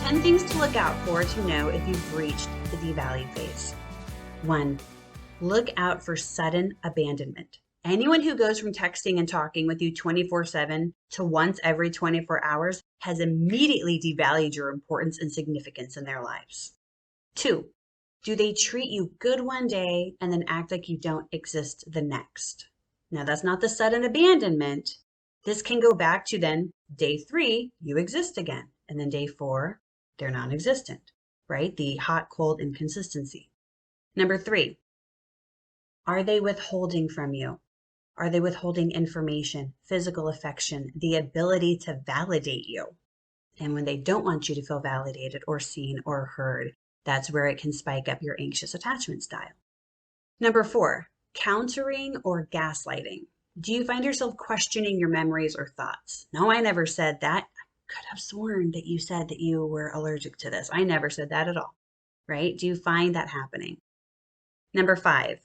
10 things to look out for to know if you've reached the devalue phase. 1. Look out for sudden abandonment. Anyone who goes from texting and talking with you 24/7 to once every 24 hours has immediately devalued your importance and significance in their lives. 2. Do they treat you good one day and then act like you don't exist the next? Now, that's not the sudden abandonment. This can go back to then day 3, you exist again. And then day 4, they're non-existent, right? The hot, cold inconsistency. Number 3, are they withholding from you? Are they withholding information, physical affection, the ability to validate you? And when they don't want you to feel validated or seen or heard, that's where it can spike up your anxious attachment style. Number 4, countering or gaslighting. Do you find yourself questioning your memories or thoughts? No, I never said that. I could have sworn that you said that you were allergic to this. I never said that at all, right? Do you find that happening? Number 5,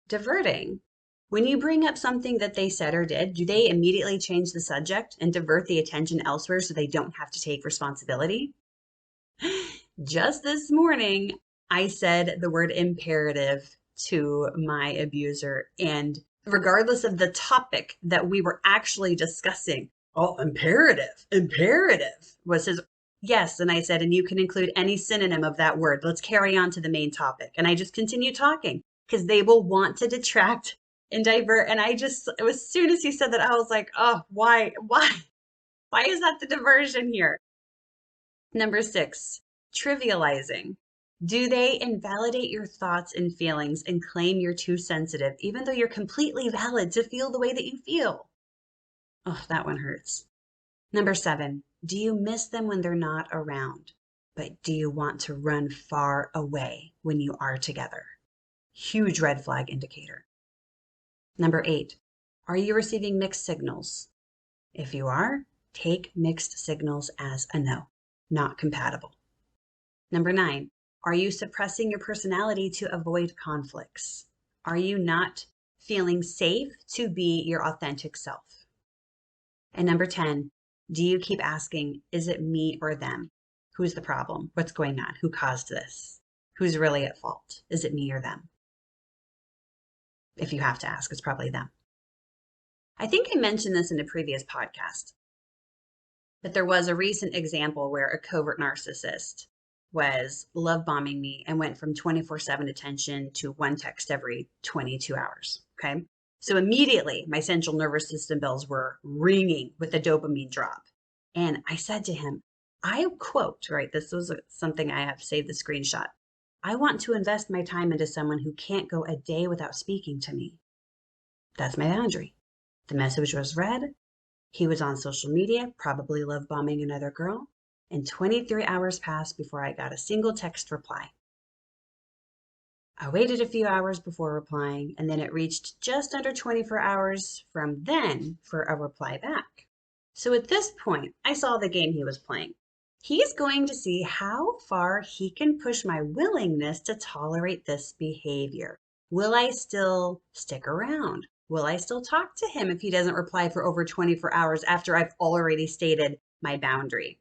diverting. When you bring up something that they said or did, do they immediately change the subject and divert the attention elsewhere so they don't have to take responsibility? Just this morning, I said the word imperative to my abuser, and regardless of the topic that we were actually discussing, imperative was his yes. And I said, and you can include any synonym of that word. Let's carry on to the main topic. And I just continue talking because they will want to detract and divert. And as soon as he said that, I was like, oh, why is that the diversion here? Number 6, trivializing. Do they invalidate your thoughts and feelings and claim you're too sensitive, even though you're completely valid to feel the way that you feel? Oh, that one hurts. Number 7, do you miss them when they're not around? But do you want to run far away when you are together? Huge red flag indicator. Number 8, are you receiving mixed signals? If you are, take mixed signals as a no, not compatible. Number 9, are you suppressing your personality to avoid conflicts? Are you not feeling safe to be your authentic self? And number 10, do you keep asking, is it me or them? Who's the problem? What's going on? Who caused this? Who's really at fault? Is it me or them? If you have to ask, it's probably them. I think I mentioned this in a previous podcast, but there was a recent example where a covert narcissist was love bombing me and went from 24/7 attention to one text every 22 hours. Okay. So immediately my central nervous system bells were ringing with a dopamine drop. And I said to him, I quote, right? This was something I have saved the screenshot. I want to invest my time into someone who can't go a day without speaking to me. That's my boundary. The message was read. He was on social media, probably love bombing another girl. And 23 hours passed before I got a single text reply. I waited a few hours before replying, and then it reached just under 24 hours from then for a reply back. So at this point, I saw the game he was playing. He's going to see how far he can push my willingness to tolerate this behavior. Will I still stick around? Will I still talk to him if he doesn't reply for over 24 hours after I've already stated my boundary?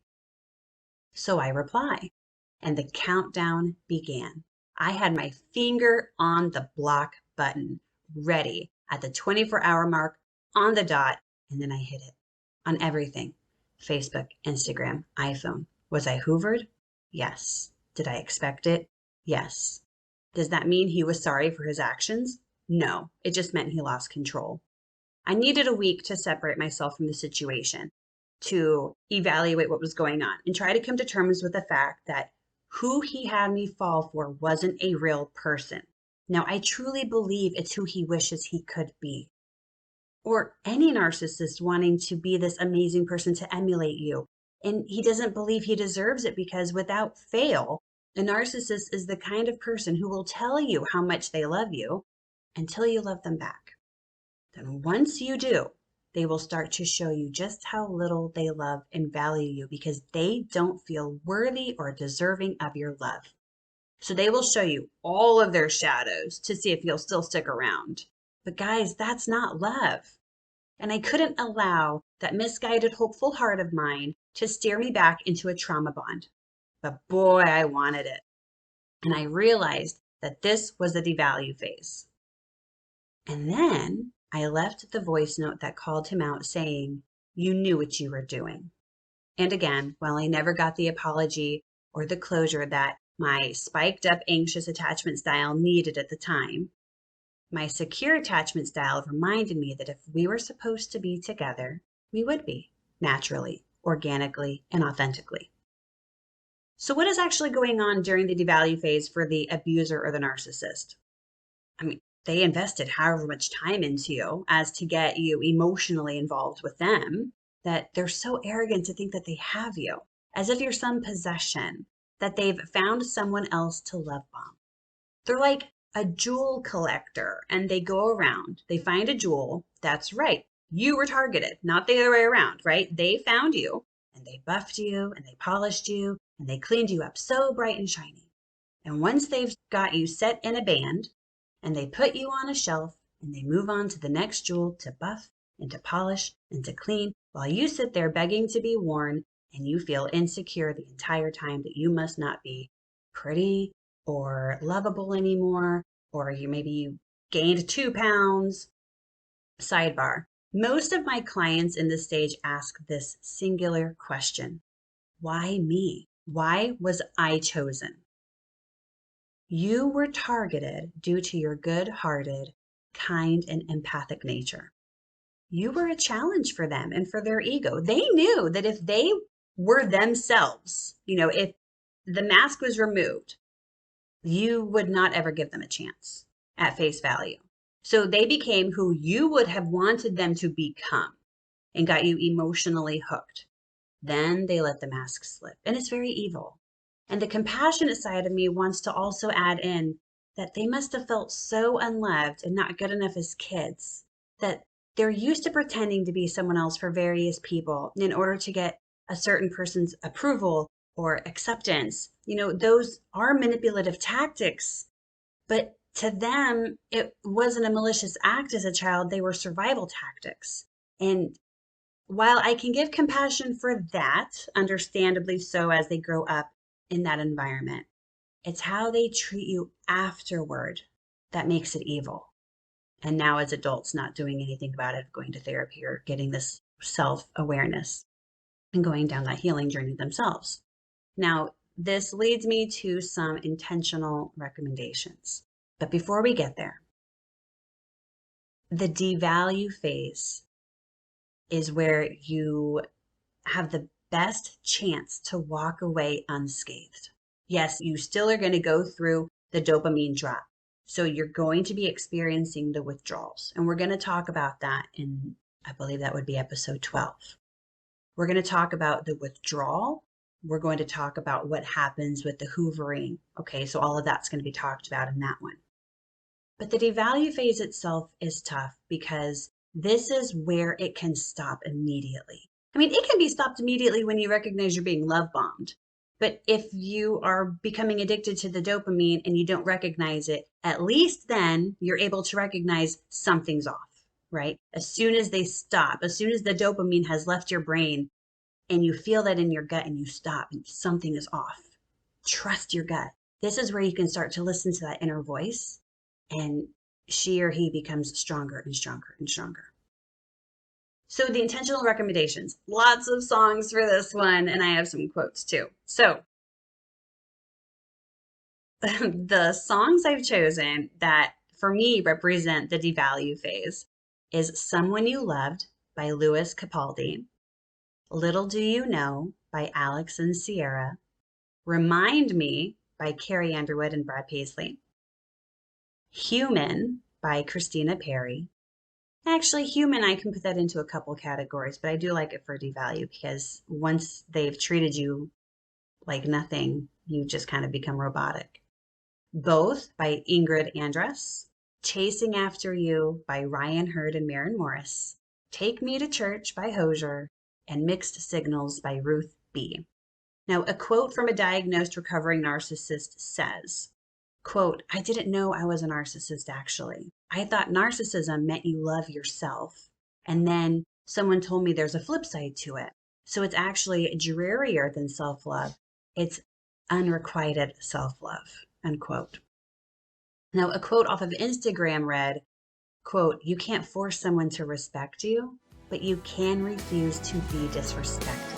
So I reply, and the countdown began. I had my finger on the block button, ready at the 24-hour mark on the dot, and then I hit it on everything. Facebook, Instagram, iPhone. Was I hoovered? Yes. Did I expect it? Yes. Does that mean he was sorry for his actions? No. It just meant he lost control. I needed a week to separate myself from the situation, to evaluate what was going on and try to come to terms with the fact that who he had me fall for wasn't a real person. Now, I truly believe it's who he wishes he could be. Or any narcissist wanting to be this amazing person to emulate you. And he doesn't believe he deserves it because without fail, a narcissist is the kind of person who will tell you how much they love you until you love them back. Then once you do, they will start to show you just how little they love and value you because they don't feel worthy or deserving of your love. So they will show you all of their shadows to see if you'll still stick around. But guys, that's not love. And I couldn't allow that misguided, hopeful heart of mine to steer me back into a trauma bond. but boy, I wanted it. And I realized that this was the devalue phase. And then I left the voice note that called him out saying, "You knew what you were doing." And again, while I never got the apology or the closure that my spiked up anxious attachment style needed at the time, my secure attachment style reminded me that if we were supposed to be together, we would be naturally, organically, and authentically. So, what is actually going on during the devalue phase for the abuser or the narcissist? I mean, they invested however much time into you as to get you emotionally involved with them that they're so arrogant to think that they have you, as if you're some possession, that they've found someone else to love bomb. They're like a jewel collector and they go around, they find a jewel. That's right. You were targeted, not the other way around, right? They found you and they buffed you and they polished you and they cleaned you up so bright and shiny. And once they've got you set in a band and they put you on a shelf and they move on to the next jewel to buff and to polish and to clean while you sit there begging to be worn and you feel insecure the entire time that you must not be pretty or lovable anymore, or you gained 2 pounds. Sidebar. Most of my clients in this stage ask this singular question: why me? Why was I chosen? You were targeted due to your good-hearted, kind, and empathic nature. You were a challenge for them and for their ego. They knew that if they were themselves, if the mask was removed, you would not ever give them a chance at face value. So they became who you would have wanted them to become and got you emotionally hooked. Then they let the mask slip, and it's very evil. And the compassionate side of me wants to also add in that they must have felt so unloved and not good enough as kids that they're used to pretending to be someone else for various people in order to get a certain person's approval or acceptance. Those are manipulative tactics, but to them, it wasn't a malicious act as a child. They were survival tactics. And while I can give compassion for that, understandably so, as they grow up in that environment, it's how they treat you afterward that makes it evil. And now, as adults, not doing anything about it, going to therapy or getting this self awareness and going down that healing journey themselves. Now, this leads me to some intentional recommendations. But before we get there, the devalue phase is where you have the best chance to walk away unscathed. Yes, you still are going to go through the dopamine drop. So you're going to be experiencing the withdrawals. And we're going to talk about that in, I believe that would be episode 12. We're going to talk about the withdrawal. We're going to talk about what happens with the hoovering. Okay, so all of that's going to be talked about in that one. But the devalue phase itself is tough because this is where it can stop immediately. I mean, it can be stopped immediately when you recognize you're being love bombed. But if you are becoming addicted to the dopamine and you don't recognize it, at least then you're able to recognize something's off, right? As soon as they stop, as soon as the dopamine has left your brain and you feel that in your gut and you stop and something is off, trust your gut. This is where you can start to listen to that inner voice, and she or he becomes stronger and stronger and stronger. So the intentional recommendations, lots of songs for this one, and I have some quotes too. So the songs I've chosen that for me represent the devalue phase is Someone You Loved by Lewis Capaldi, Little Do You Know by Alex and Sierra, Remind Me by Carrie Underwood and Brad Paisley, Human by Christina Perri. Actually, human, I can put that into a couple categories, but I do like it for devalue because once they've treated you like nothing, you just kind of become robotic. Both by Ingrid Andress, Chasing After You by Ryan Hurd and Maren Morris, Take Me to Church by Hosier, and Mixed Signals by Ruth B. Now, a quote from a diagnosed recovering narcissist says, quote, I didn't know I was a narcissist, actually. I thought narcissism meant you love yourself. And then someone told me there's a flip side to it. So it's actually drearier than self-love. It's unrequited self-love, unquote. Now, a quote off of Instagram read, quote, "You can't force someone to respect you, but you can refuse to be disrespected."